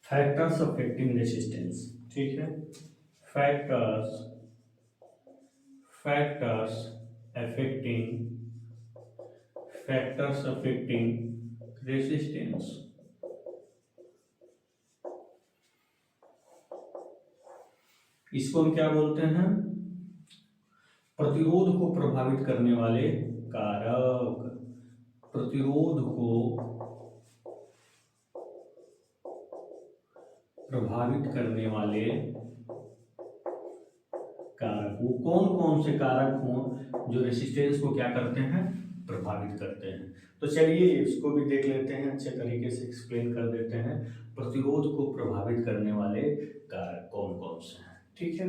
Factors affecting resistance, ठीक है। Factors factors affecting factors affecting resistance. इसको हम क्या बोलते हैं? प्रतिरोध को प्रभावित करने वाले कारक। प्रतिरोध को प्रभावित करने वाले कारक। वो कौन कौन से कारक हों जो रेसिस्टेंस को क्या करते हैं? प्रभावित करते हैं। तो चलिए इसको भी देख लेते हैं, अच्छे तरीके से एक्सप्लेन कर देते हैं। प्रतिरोध को प्रभावित करने वाले कारक कौन कौन से हैं, ठीक है।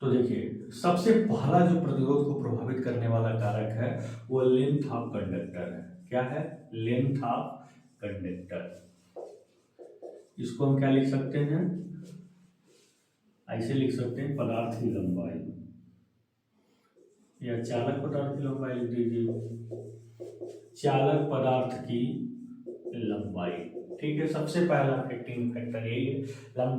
तो देखिए, सबसे पहला जो प्रतिरोध को प्रभावित करने वाला कारक है वो लेंथ ऑफ कंडक्टर है। क्या है? Length of conductor. इसको हम क्या लिख सकते हैं? ऐसे लिख सकते हैं, पदार्थ की लंबाई, या चालक पदार्थ की लंबाई लिख दीजिए, चालक पदार्थ की लंबाई, ठीक है। सबसे पहला अफेक्टिंग फैक्टर यही है,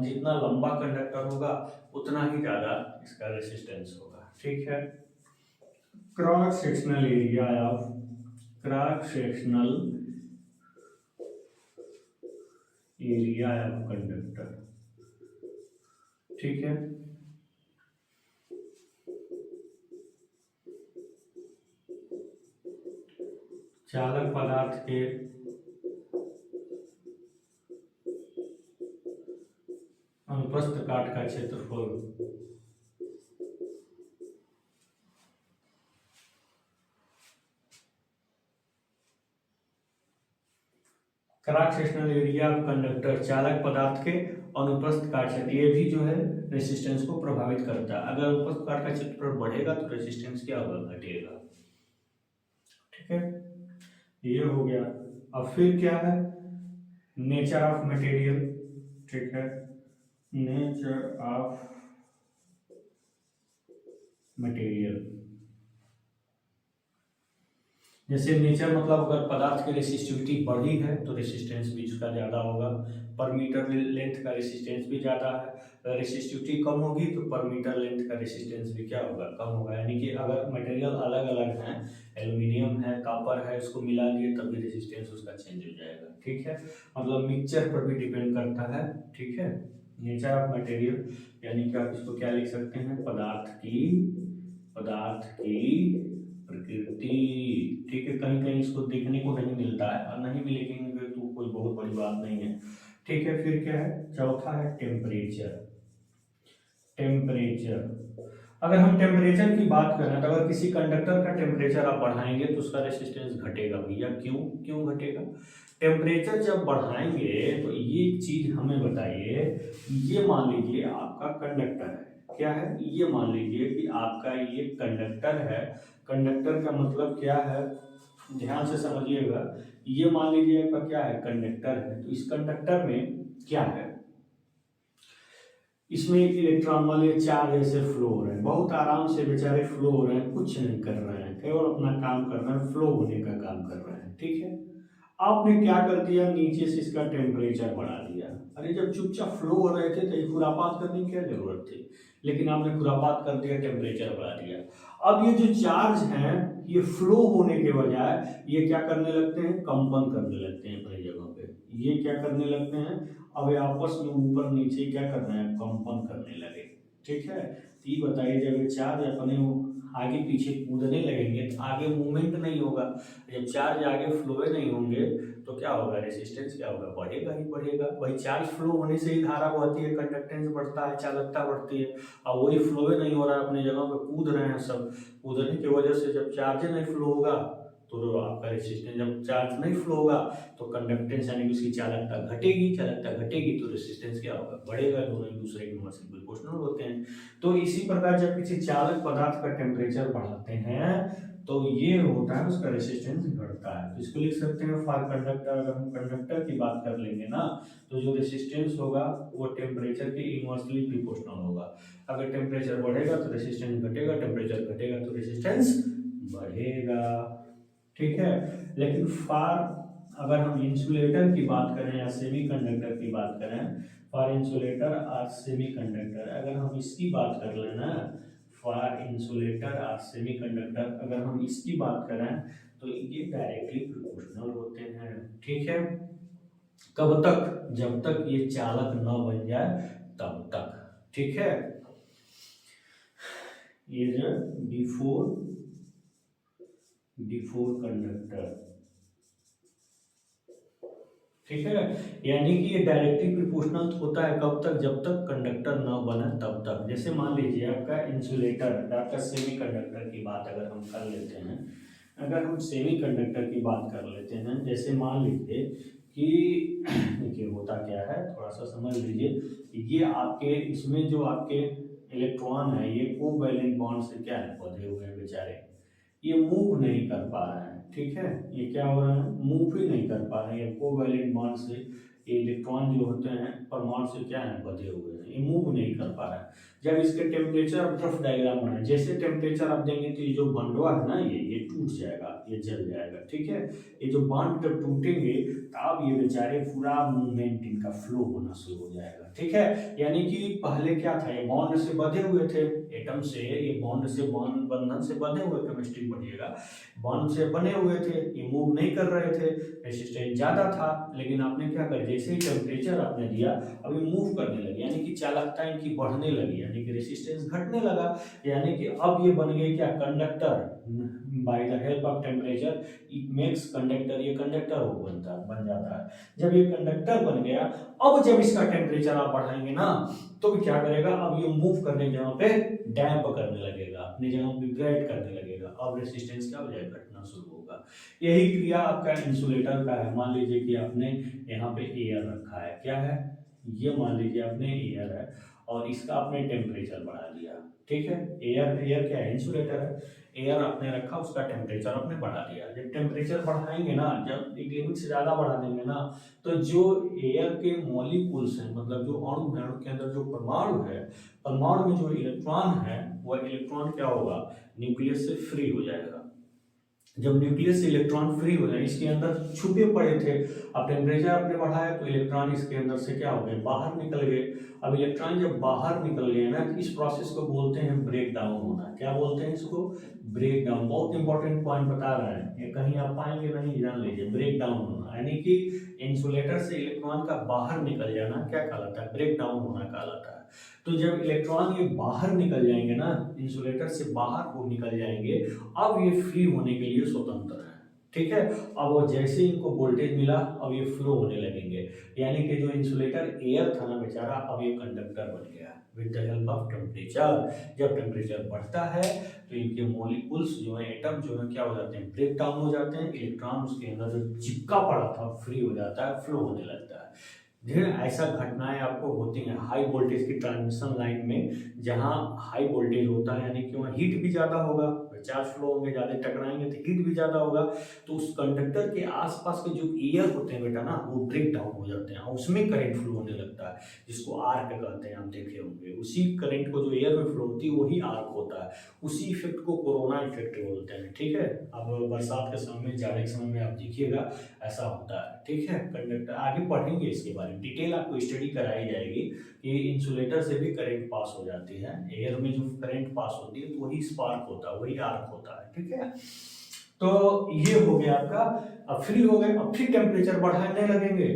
जितना लंबा कंडक्टर होगा उतना ही ज्यादा इसका रेसिस्टेंस होगा, ठीक है। Cross sectional area of conductor, ठीक है। चालक पदार्थ के अनुप्रस्थ काट का क्षेत्रफल, cross sectional area of conductor, चालक पदार्थ के अनुप्रस्थ काट क्षेत्र, ये भी जो है रेसिस्टेंस को प्रभावित करता है। अगर अनुप्रस्थ काट का क्षेत्रफल बढ़ेगा तो रेसिस्टेंस क्या होगा? घटेगा, ठीक है। ये हो गया। अब फिर क्या है? नेचर ऑफ मटेरियल, ठीक है। नेचर ऑफ मटेरियल, जैसे नेचर मतलब अगर पदार्थ की रेसिस्टिविटी बढ़ी है तो रेसिस्टेंस भी उसका ज़्यादा होगा। पर मीटर लेंथ का रेसिस्टेंस भी ज़्यादा है। अगर रेसिस्टिविटी कम होगी तो पर मीटर लेंथ का रेसिस्टेंस भी क्या होगा? कम होगा। यानी कि अगर मटेरियल अलग अलग हैं, एल्यूमिनियम है, कॉपर है, इसको मिला दिए तब भी रेसिस्टेंस उसका चेंज हो जाएगा, ठीक है। मतलब मिक्सचर पर भी डिपेंड करता है, ठीक है। नेचर ऑफ मटेरियल यानी कि आप इसको क्या लिख सकते हैं? पदार्थ की प्रकृति, ठीक है। कहीं कहीं इसको देखने को नहीं मिलता है, और नहीं भी लिखेंगे तो कोई बहुत बड़ी बात नहीं है, ठीक है। फिर क्या है? चौथा है टेम्परेचर। अगर हम टेम्परेचर की बात करें तो अगर किसी कंडक्टर का टेम्परेचर आप बढ़ाएंगे तो उसका रेसिस्टेंस घटेगा भैया। क्यों घटेगा? टेम्परेचर जब बढ़ाएंगे तो ये चीज हमें बताइए, ये मान लीजिए आपका कंडक्टर है, क्या है? ये मान लीजिए कि आपका ये कंडक्टर है। कंडक्टर का मतलब क्या है? ध्यान से समझिएगा। ये मान लीजिए आपका क्या है? कंडक्टर है। तो इस कंडक्टर में क्या है? इसमें इलेक्ट्रॉन वाले चार जैसे फ्लो हो रहे हैं, बहुत आराम से बेचारे फ्लो हो रहे हैं, कुछ नहीं कर रहे हैं, केवल अपना काम कर रहे हैं, फ्लो होने का काम कर रहे हैं, ठीक है। आपने क्या कर दिया? नीचे से इसका टेम्परेचर बढ़ा दिया। अरे जब चुपचाप फ्लो हो रहे थे तो खुरापात करने की क्या जरूरत थी? लेकिन आपने खुरापात कर दिया, टेम्परेचर बढ़ा दिया। अब ये जो चार्ज हैं, ये फ्लो होने के बजाय ये क्या करने लगते हैं? कंपन करने लगते हैं अपनी जगह पे। ये क्या करने लगते हैं? अब ये आपस में ऊपर नीचे क्या कर रहे हैं? कंपन करने लगे, ठीक है। तो ये बताइए, जब ये चार्ज अपने आगे पीछे कूदने लगेंगे तो आगे मूवमेंट नहीं होगा। जब चार्ज आगे फ्लो नहीं होंगे तो क्या होगा? रेसिस्टेंस क्या होगा? बढ़ेगा ही बढ़ेगा। वही चार्ज फ्लो होने से ही धारा बढ़ती है, कंडक्टेंस बढ़ता है, चालकता बढ़ती है। और वही फ्लो नहीं हो रहा है, अपनी जगह पे कूद रहे हैं सब। कूदने की वजह से जब चार्ज नहीं फ्लो होगा तो आपका रेसिस्टेंस, जब चार्ज नहीं फ्लो होगा तो कंडक्टेंस यानी कि उसकी चालकता घटेगी तो रेसिस्टेंस क्या होगा? बढ़ेगा। दोनों एक दूसरे के इनवर्सली प्रोपोर्शनल होते हैं। तो इसी प्रकार जब किसी चालक पदार्थ का टेम्परेचर बढ़ाते हैं तो ये होता है, उसका रेसिस्टेंस घटता है। तो इसको लिख सकते हैं फॉर कंडक्टर। अगर हम कंडक्टर की बात कर लेंगे ना, तो जो रेसिस्टेंस होगा वो टेम्परेचर के इनवर्सली प्रोपोर्शनल होगा। अगर टेम्परेचर बढ़ेगा तो रेसिस्टेंस घटेगा, टेम्परेचर घटेगा तो रेसिस्टेंस बढ़ेगा, ठीक है। लेकिन फॉर अगर हम इंसुलेटर की बात करें या सेमीकंडक्टर की बात करें, फॉर इंसुलेटर और सेमीकंडक्टर, अगर हम इसकी बात कर लेना, फॉर इंसुलेटर और सेमीकंडक्टर अगर हम इसकी बात करें तो ये डायरेक्टली प्रोपोर्शनल होते हैं। ठीक है, कब तक? जब तक ये चालक न बन जाए तब तक। ठीक है, ये जो बिफोर कंडक्टर, ठीक है, यानी कि ये डायरेक्टली प्रोपोर्शनल होता है कब तक? जब तक कंडक्टर न बने तब तक। जैसे मान लीजिए आपका इंसुलेटर, आपका सेमीकंडक्टर की बात अगर हम कर लेते हैं, अगर हम सेमीकंडक्टर की बात कर लेते हैं, जैसे मान लीजिए कि देखिए होता क्या है, थोड़ा सा समझ लीजिए। ये आपके इसमें जो आपके इलेक्ट्रॉन है ये कोवैलेंट बॉन्ड से क्या है, बंधे हुए हैं बेचारे, ये मूव नहीं कर पा रहे हैं। ठीक है, ये क्या हो रहा है, मूव ही नहीं कर पा रहे हैं। ये कोवैलेंट बॉन्ड से ये इलेक्ट्रॉन जो होते हैं परमाणु से क्या है, बंधे हुए हैं, ये मूव नहीं कर पा रहा है। जब इसके टेम्परेचर आप रफ डायग्राम बनाए, जैसे टेम्परेचर आप देंगे तो ये जो बंडवा है ना, ये टूट जाएगा, ये जल जाएगा। ठीक है, ये जो बॉन्ड जब टूटेंगे तब ये बेचारे पूरा मूवमेंट इनका फ्लो होना शुरू हो जाएगा। ठीक है, यानी कि पहले क्या था, ये बॉन्ड से बंधे हुए थे, एटम से, ये बॉन्ड से बॉन्ड बंधन से बंधे हुए, केमिस्ट्री पढ़िएगा, बॉन्ड से बने हुए थे, ये मूव नहीं कर रहे थे, रेसिस्टेंस ज्यादा था। लेकिन आपने क्या कर, जैसे ही टेम्परेचर आपने दिया अब ये मूव करने लगे, यानी कि चालकता इनकी बढ़ने लगी, यानी कि रेसिस्टेंस घटने लगा। यानी कि अब ये बन गए क्या, conductor. By the help of temperature it makes conductor, ये कंडक्टर हो बन जाता है। जब ये कंडक्टर बन गया, अब जब इसका टेम्परेचर आप बढ़ाएंगे ना तो भी क्या करेगा, अब ये मूव करने की जगह पे डैम्प करने लगेगा, अपनी जगह पे विब्रेट करने लगेगा, अब रेसिस्टेंस क्या हो जाएगा, घटना शुरू होगा। यही क्रिया आपका इंसुलेटर का है। मान लीजिए कि आपने यहाँ पे एयर रखा है, क्या है, ये मान लीजिए आपने एयर है और इसका आपने टेम्परेचर बढ़ा दिया। ठीक है, एयर एयर क्या है, इंसुलेटर है, एयर आपने रखा, उसका टेम्परेचर आपने बढ़ा दिया। जब टेम्परेचर बढ़ाएंगे ना, जब एक लिमिट से ज़्यादा बढ़ा देंगे ना, तो जो एयर के मॉलिक्यूल्स हैं, मतलब जो अणु है, उनके अंदर जो परमाणु है, परमाणु में जो इलेक्ट्रॉन है, वह इलेक्ट्रॉन क्या होगा, न्यूक्लियस से फ्री हो जाएगा। जब न्यूक्लियस से इलेक्ट्रॉन फ्री हो जाए, इसके अंदर छुपे पड़े थे, अब टेम्परेचर आपने बढ़ाया तो इलेक्ट्रॉन इसके अंदर से क्या हो गए, बाहर निकल गए। अब इलेक्ट्रॉन जब बाहर निकल गए ना, तो इस प्रोसेस को बोलते हैं ब्रेक डाउन होना। क्या बोलते हैं इसको, ब्रेक डाउन। बहुत इंपॉर्टेंट पॉइंट बता रहे हैं, ये कहीं आप पाएंगे नहीं, जान लीजिए, ब्रेक डाउन होना, यानी कि इंसुलेटर से इलेक्ट्रॉन का बाहर निकल जाना क्या कहलाता है, ब्रेक डाउन होना कहलाता है। तो जब इलेक्ट्रॉन ये बाहर निकल जाएंगे ना, इंसुलेटर से बाहर वो निकल जाएंगे, अब ये फ्री होने के लिए स्वतंत्र है। ठीक है, अब वो जैसे इनको वोल्टेज मिला, अब ये फ्लो होने लगेंगे, यानी कि जो इंसुलेटर एयर था ना बेचारा, अब ये कंडक्टर बन गया with the help of temperature. जब टेम्परेचर बढ़ता है तो इनके मॉलिक्यूल्स जो है, एटम जो है, क्या हो जाते हैं, ब्रेक डाउन हो जाते हैं, इलेक्ट्रॉन उसके अंदर जो चिपका पड़ा था फ्री हो जाता है, फ्लो होने लगता है। ढेर ऐसा घटनाएं आपको होती हैं हाई वोल्टेज की ट्रांसमिशन लाइन में, जहां हाई वोल्टेज होता है, यानी कि वहाँ हीट भी ज़्यादा होगा, चार्ज फ्लो होंगे, ज़्यादा टकराएंगे तो हीट भी ज़्यादा होगा, तो उस कंडक्टर के आसपास के जो एयर होते हैं बेटा ना, वो ब्रेक डाउन हो जाते हैं, उसमें करंट फ्लो होने लगता है, जिसको आर्क कहते हैं, आप देखे होंगे। उसी करंट को जो एयर में फ्लो होती है वही आर्क होता है, उसी इफेक्ट को कोरोना इफेक्ट बोलते हैं। ठीक है, अब बरसात के समय में, जाड़े के समय में आप देखिएगा ऐसा होता है। ठीक है, कंडक्टर आगे पढ़ेंगे इसके बारे में, डिटेल आपको स्टडी कराई जाएगी कि इंसुलेटर से भी करंट पास हो जाती है, एयर में जो करंट पास होती है तो वही स्पार्क होता है, वही आर्क होता है। ठीक है, तो ये हो गया आपका। अब फ्री हो गए, अब फिर टेम्परेचर बढ़ाने लगेंगे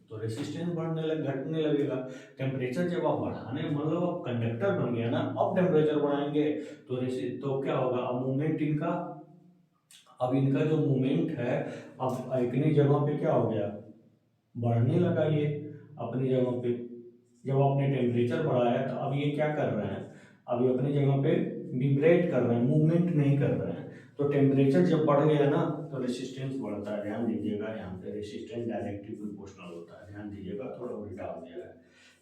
तो रेसिस्टेंस घटने लगेगा। टेम्परेचर जब आप बढ़ाने, मतलब अब कंडक्टर बन गया ना, अब टेम्परेचर बढ़ाएंगे तो क्या होगा, अब मूवमेंट इनका, अब इनका जो मूवमेंट है, अब अपनी जगह पे क्या हो गया, बढ़ने लगा ये अपनी जगह पे। जब आपने टेम्परेचर बढ़ाया तो अब ये क्या कर रहे हैं, अब ये अपनी जगह पे विब्रेट कर रहे हैं, मूवमेंट नहीं कर रहे हैं। तो टेम्परेचर जब बढ़ गया ना तो रेसिस्टेंस बढ़ता है, ध्यान दीजिएगा, यहाँ पे रेसिस्टेंस डायरेक्टली प्रोपोर्शनल होता है, ध्यान दीजिएगा, थोड़ा उल्टा हो गया है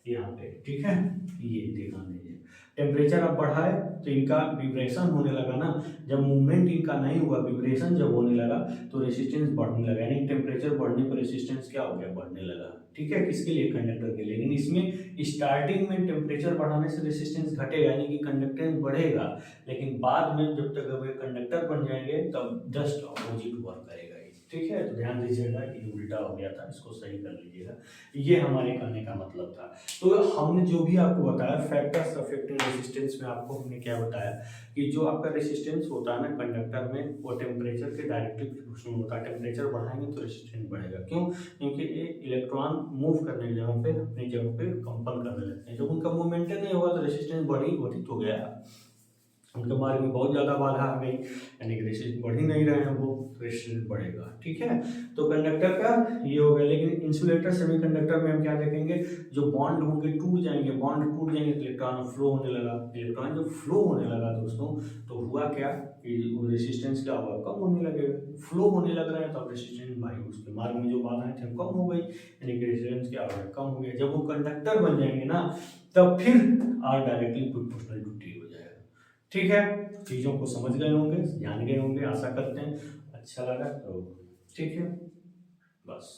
यहाँ पे। ठीक है, ये ध्यान दीजिए, टेम्परेचर अब बढ़ाए तो इनका विब्रेशन होने लगा ना, जब मूवमेंट इनका नहीं हुआ, विब्रेशन जब होने लगा तो रेसिस्टेंस बढ़ने लगा, यानी टेम्परेचर बढ़ने पर रेसिस्टेंस क्या हो गया, बढ़ने लगा। ठीक है, किसके लिए, कंडक्टर के लिए। लेकिन इसमें स्टार्टिंग में टेम्परेचर बढ़ाने से रेसिस्टेंस घटेगा, यानी कि कंडक्टेंस बढ़ेगा, लेकिन बाद में जब तक वे कंडक्टर बन जाएंगे तब जस्ट अपोजिट वर्क करेगा। ठीक है, तो ध्यान दीजिएगा ये उल्टा हो गया था, इसको सही कर लीजिएगा। ये हमारे कहने का मतलब था। तो हमने जो भी आपको बताया फैक्टर्स अफेक्टिंग रेजिस्टेंस में आपको हमने क्या बताया कि जो आपका रेजिस्टेंस होता है ना कंडक्टर में, वो टेम्परेचर के डायरेक्टली प्रोपोर्शनल होता है। टेम्परेचर बढ़ाएंगे तो रेजिस्टेंस बढ़ेगा। क्यों? क्योंकि ये इलेक्ट्रॉन मूव करने की जगह पे अपनी जगह पे कंपन करने लगते हैं। जब उनका मूवमेंट नहीं होगा तो रेजिस्टेंस बढ़ी तो गया, उनके मार्ग में बहुत ज़्यादा बाधा आ गई, यानी कि रेजिस्टेंस बढ़ ही नहीं रहे हैं, वो रेजिस्टेंस बढ़ेगा। ठीक है, तो कंडक्टर का ये हो गया। लेकिन इंसुलेटर सेमीकंडक्टर में हम क्या देखेंगे, जो बॉन्ड होंगे टूट जाएंगे, बॉन्ड टूट जाएंगे तो इलेक्ट्रॉन फ्लो होने लगा। इलेक्ट्रॉन जब फ्लो होने लगा दोस्तों, तो हुआ क्या कि वो रेजिस्टेंस क्या होगा, कम होने लगेगा। फ्लो होने लग रहा है तो अब रेजिस्टेंस भाई उसके मार्ग में जो बाधाएं थी कम हो गई, यानी कि रेजिस्टेंस क्या होगा, कम हो गया। जब वो कंडक्टर बन जाएंगे ना, तब फिर R directly proportional to T हो जाएगा। ठीक है, चीज़ों को समझ गए होंगे, जान गए होंगे, आशा करते हैं अच्छा लगा तो। ठीक है, बस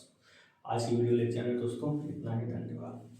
आज की वीडियो लेक्चर है दोस्तों इतना ही, धन्यवाद।